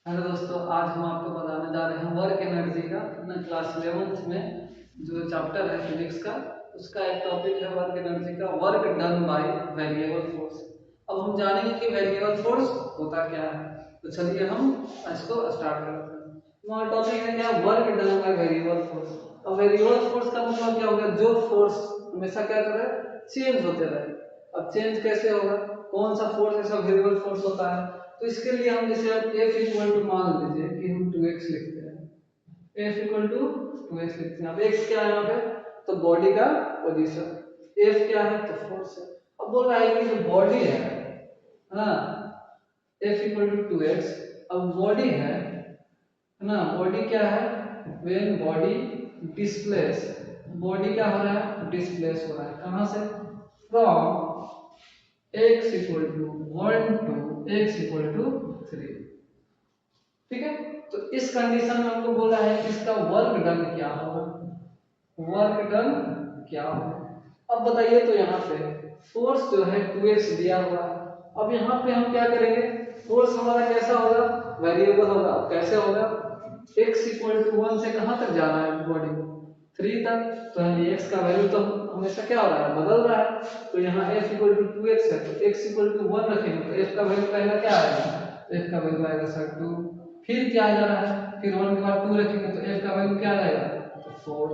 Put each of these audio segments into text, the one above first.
Hello दोस्तों, आज हम आपको बताने जा रहे हैं वर्क एनर्जी का ना क्लास 11th में जो चैप्टर है फिजिक्स का, उसका एक टॉपिक है वर्क एनर्जी का, work done by variable force. अब हम जानेंगे कि वेरिएबल फोर्स होता क्या है। तो चलिए हम इसको स्टार्ट करते हैं। हमारा टॉपिक है क्या, work done by variable force. अब वेरिएबल फोर्स का मतलब क्या होगा, जो फोर्स हमेशा क्या करे, चेंज होते रहे। अब चेंज कैसे होगा, कौन सा फोर्स ऐसा वेरिएबल फोर्स होता है। तो इसके लिए हम जैसे F इक्वल टू मान लीजिए कि हम 2x लिखते हैं, F इक्वल टू 2x लिखते हैं। अब x क्या है यहाँ पे, तो बॉडी का पोजीशन, F क्या है तो फोर्स है। अब बोल रहा है कि जो बॉडी है ना, F इक्वल टू 2x, अब बॉडी है ना, बॉडी क्या है, व्हेन बॉडी डिस्प्लेस, बॉडी क्या हो रहा है, डिस्प्लेस हो रहा है। कहां से, from x equal to 1 to x equal to 3। ठीक है, तो इस कंडीशन में हमको बोला है कि इसका वर्क डन क्या होगा, वर्क डन क्या होगा। अब बताइए, तो यहाँ पे फोर्स जो है 2x दिया हुआ है। अब यहाँ पे हम क्या करेंगे, फोर्स हमारा कैसा होगा, वेरिएबल होगा। अब कैसे होगा, x इक्वल टू 1 से कहाँ तक जाना है बॉडी, 3 तक। तो यानी x का वैल्यू तो हमेशा क्या हो रहा है, बदल रहा है। तो यहाँ f इक्वल टू 2x है, तो x इक्वल टू 1 रखेंगे तो f का वैल्यू पहला क्या आएगा, f का वैल्यू आएगा सर 2। फिर क्या आ जा रहा है, फिर 1 के बाद 2 रखेंगे तो f का वैल्यू क्या आ जाएगा, तो 4।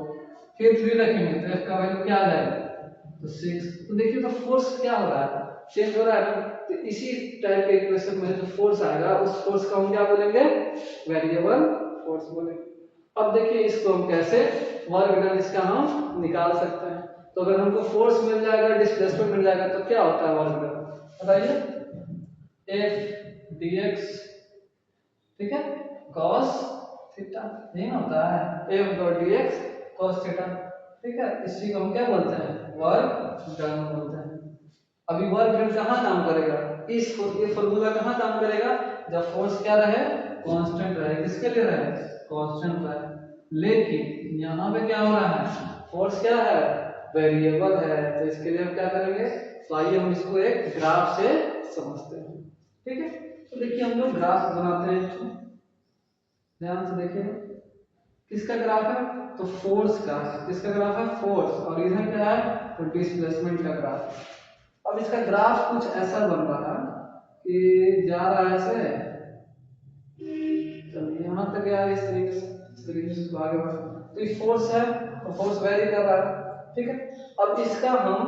फिर 3 रखेंगे तो f का वैल्यू क्या आ जाएगा, तो 6। तो देखिए, तो फोर्स क्या हो रहा है, चेंज हो रहा है ना। तो इसी टाइप के इक्वेशन में जो फोर्स आएगा, उस फोर्स को हम क्या बोलेंगे, वेरिएबल फोर्स बोलेंगे। अब देखिए, इसको हम कैसे वर्क डन इसका हम निकाल सकते हैं। तो अगर हमको फोर्स मिल जाएगा, डिस्प्लेसमेंट मिल जाएगा, तो क्या होता है वर्क डन, बताइए, F dx, ठीक है, cos थीटा, नहीं होता है, F dot dx cos theta. ठीक है, इसी को हम क्या बोलते हैं, वर्क डन बोलते हैं। अभी वर्क डन कहाँ काम करेगा, ये फॉर्मूला कहाँ काम करेगा, जब फोर्स क्या रहे, कांस्टेंट रहे। किसके लिए रहे, कांस्टेंट रहे। लेकिन यहाँ पे क्या हो रहा है, फोर्स क्या है, वेरिएबल है। तो इसके लिए हम क्या करेंगे, तो आइए हम इसको एक ग्राफ से समझते हैं। ठीक है, तो देखिए हम लोग ग्राफ बनाते हैं, ध्यान से देखिए। किसका ग्राफ है, तो फोर्स का। किसका ग्राफ है, फोर्स। और इधर क्या है, तो डिस्प्लेसमेंट का ग्राफ। अब इसका ग्राफ कुछ ऐसा बन रहा है कि जा रहा है ऐसे, चलिए यहाँ तक गया इस तरीके से, इस तरीके से आगे बढ़। तो ये फोर्स है, तो फोर्स वेरी कर रहा है। ठीक है, अब इसका हम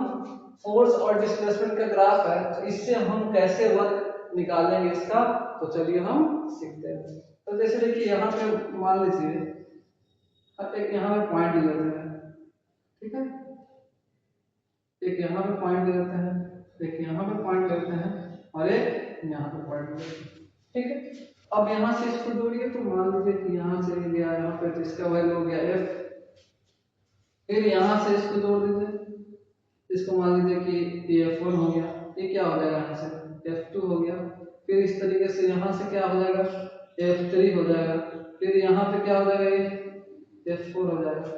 फोर्स और डिस्प्लेसमेंट का ग्राफ है, तो इससे हम कैसे वर्क निकालेंगे इसका, तो चलिए हम सीखते हैं। तो जैसे देखिए, यहाँ पे मान लीजिए एक यहाँ पे पॉइंट ले लेते हैं। ठीक है, एक यहाँ पे पॉइंट ले लेते हैं, एक यहाँ पे पॉइंट लेते हैं, और एक यहाँ पे पॉइंट लेते हैं। ठीक है, अब यहाँ से इसको जोड़िए, तो मान लीजिए कि यहाँ से गया यहाँ पे, तो इसका वैल्यू हो गया f। फिर यहाँ से इसको जोड़ दीजिए, इसको मान लीजिए कि ये f1 हो गया, ये क्या हो जाएगा, यहाँ से f2 हो गया। फिर इस तरीके से यहाँ से क्या हो जाएगा, f3 हो जाएगा। फिर यहाँ पे क्या हो जाएगा, ये f4 हो जाएगा।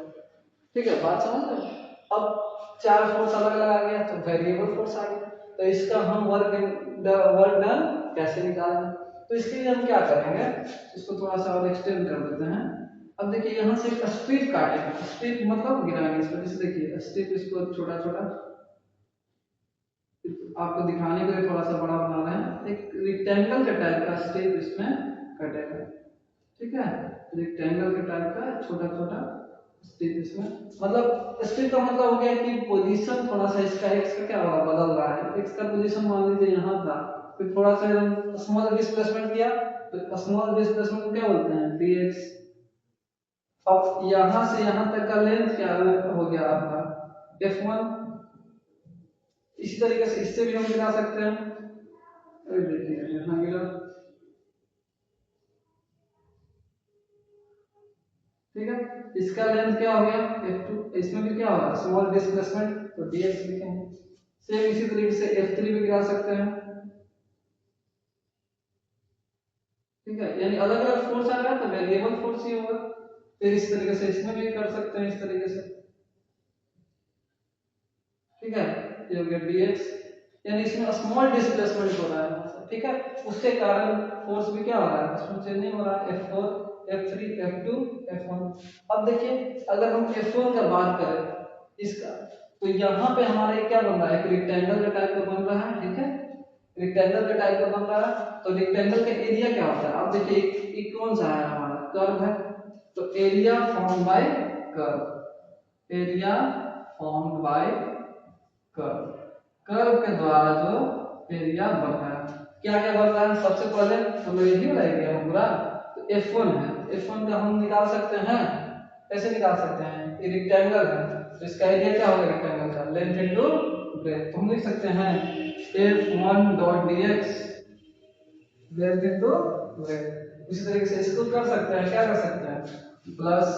ठीक है, बात समझ रहे हैं। अब चार फोर्स अलग अलग आ गया, तो वेरिएबल फोर्स आ गया। तो इसका हम वर्क डन कैसे निकालेंगे, तो इसके लिए हम क्या करेंगे, इसको थोड़ा सा और एक्सटेंड कर देते हैं। अब देखिए, यहाँ से एक स्ट्रिप काटेंगे, स्ट्रिप मतलब गिराएंगे इसको। जैसे देखिए स्ट्रिप, इसको छोटा छोटा आपको दिखाने के लिए थोड़ा सा बड़ा बना रहे हैं। एक रेक्टेंगल के टाइप का स्ट्रिप इसमें कटेगा। ठीक है, रेक्टेंगल के टाइप का छोटा छोटा स्ट्रिप इसमें, मतलब स्ट्रिप का मतलब हो गया कि पोजीशन थोड़ा सा इसका एक्स का क्या होगा, बदल रहा है। एक्स का पोजीशन मान लीजिए यहाँ था, फिर थोड़ा सा स्मॉल डिस्प्लेसमेंट किया, तो स्मॉल डिस्प्लेसमेंट को क्या बोलते हैं, dx। अब यहाँ से यहाँ तक का लेंथ क्या हो गया आपका, f1। इसी तरीके से इससे भी हम गिरा सकते हैं। देखिए यहाँ गिरा, ठीक है, इसका लेंथ क्या हो गया f2। इसमें भी क्या होगा, स्मॉल डिस्प्लेसमेंट, तो dx लिखेंगे। सेम इसी तरीके से f3 भी गिरा सकते हैं। ठीक है, यानी अलग अलग फोर्स आ रहा है तो वेरिएबल फोर्स ही होगा। फिर इस तरीके से इसमें भी कर सकते हैं, इस तरीके से। ठीक है, ये हो गया dx, यानी इसमें स्मॉल डिस्प्लेसमेंट हो रहा है। ठीक है। उसके कारण फोर्स भी क्या हो रहा है, इसमें चेंज नहीं हो रहा है, F4 F3 F2 F1। अब देखिए अगर हम F1 का बात करें इसका, तो यहाँ पे हमारा क्या बन रहा है, एक रेक्टेंगल का टाइप का बन रहा है, ठीक है, रेक्टेंगल का टाइप का बन रहा है। तो रेक्टेंगल का एरिया क्या होता है, अब देखिए एक कौन सा है हमारा कर्व है, तो area form by curve, area form by curve, curve के द्वारा जो एरिया बन रहा है, क्या क्या बन रहा है, सबसे पहले हम लोग यही बनाएंगे हम पूरा, तो F1 है, F1 का हम निकाल सकते हैं, कैसे निकाल सकते हैं, ये रेक्टेंगल है, तो इसका एरिया क्या होगा रेक्टेंगल का, लेंथ इनटू ब्रेथ, तो हम लिख सकते हैं F1 dot dx length into breadth. इसी तरीके से इसको कर सकते हैं, क्या कर सकते हैं, प्लस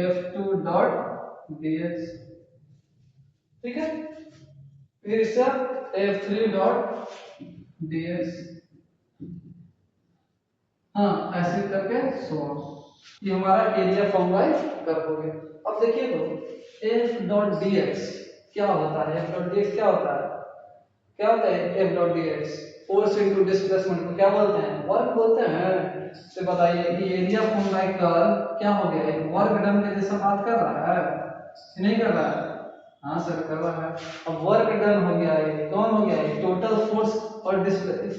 F2 डॉट dx, ठीक है, फिर इसका F3 डॉट dx, हाँ ऐसे करके सोर्स, ये हमारा एरिया फॉर्म बाय कर्व हो गया। अब देखिए तो F डॉट dx क्या होता है, F डॉट dx क्या होता है, क्या होता है F dot dx, force into displacement को क्या बोलते हैं, वर्क बोलते हैं। तो बताइए कि एरिया फॉर्म बाय कर्व क्या हो गया, एक वर्क डन के जैसा बात कर रहा है, नहीं कर रहा है, हाँ सर कर रहा है। अब वर्क डन हो गया, ये कौन हो गया, ये टोटल फोर्स और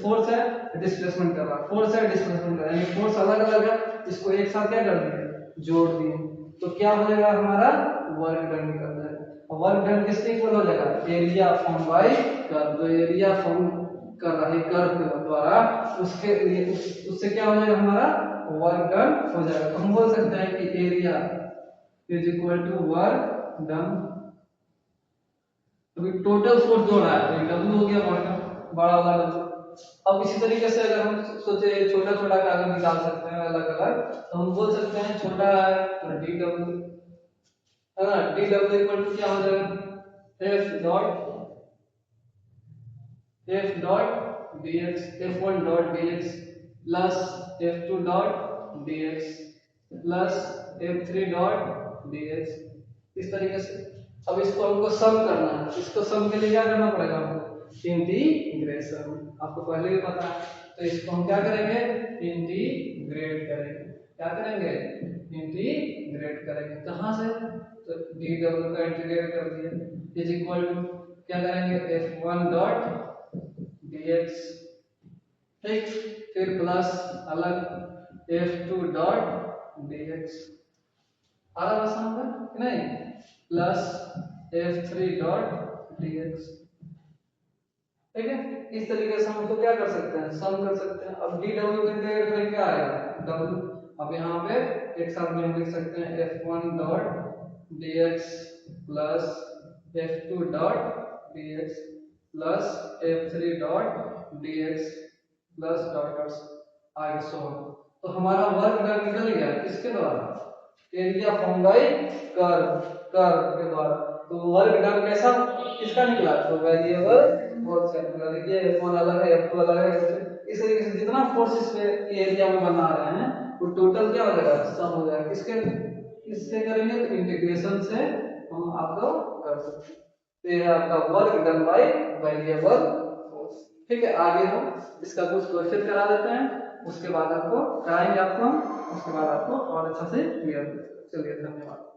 फोर्स है डिस्प्लेसमेंट कर रहा है, फोर्स है डिस्प्लेसमेंट कर रहा है, यानी फोर्स अलग अलग है, इसको एक साथ क्या कर दिए, जोड़ दिए, तो क्या हो जाएगा हमारा वर्क डन निकल जाएगा। वर्क डन किसके इक्वल हो जाएगा, एरिया फॉर्म बाय कर्व, जो एरिया फॉर्म कर रहा है कर्व के द्वारा, उसके लिए उससे क्या हो जाएगा हमारा वर्क डन हो जाएगा। तो हम बोल सकते हैं कि area is equal to work done, अभी टोटल फोर्स जो रहा है तो W हो गया बड़ा वाला W। अब इसी तरीके से अगर हम सोचे छोटा छोटा कागज निकाल सकते हैं अलग अलग, तो हम बोल सकते हैं छोटा है तो DW है ना, DW इक्वल टू क्या हो जाएगा F dot dx, F1 dot dx plus F2 dot dx plus F3 dot dx, इस तरीके से। अब इसको हमको सम करना है, इसको सम के लिए क्या करना पड़ेगा हमको, इंटीग्रेशन, आपको पहले भी पता है। तो इसको हम क्या करेंगे, इंटीग्रेट करेंगे, क्या करेंगे, इंटीग्रेट करेंगे, कहाँ से, तो dw का इंटीग्रेट कर दिया इज इक्वल टू क्या करेंगे F1 डॉट dx, ठीक, फिर प्लस अलग F2 डॉट dx, आ रहा आसान होगा कि नहीं, प्लस F3 डॉट dx, ठीक है। इस तरीके से हम इसको क्या कर सकते हैं, सम कर सकते हैं। अब dw को इंटीग्रेट करेंगे क्या आएगा w, अब यहाँ पे एक साथ में हम लिख सकते हैं F1 dot dx plus F2 dot dx plus F3 dot dx plus dot dot आगे सो, तो हमारा वर्क डन निकल गया किसके द्वारा, area form by curve, curve के द्वारा। तो वर्क डन कैसा किसका निकला, तो वेरिएबल फोर्स का निकला। देखिए F1 अलग है F2 अलग है, इस तरीके से जितना फोर्सेस पे एरिया में बना रहे हैं वो टोटल क्या हो जाएगा, सम हो जाएगा, किसके किससे करेंगे, तो इंटीग्रेशन से हम आपको कर सकते हैं। तो ये आपका work done by variable force, ठीक है। आगे हम इसका कुछ क्वेश्चन करा देते हैं, उसके बाद आपको कराएंगे आपको, उसके बाद आपको और अच्छा से क्लियर। चलिए धन्यवाद।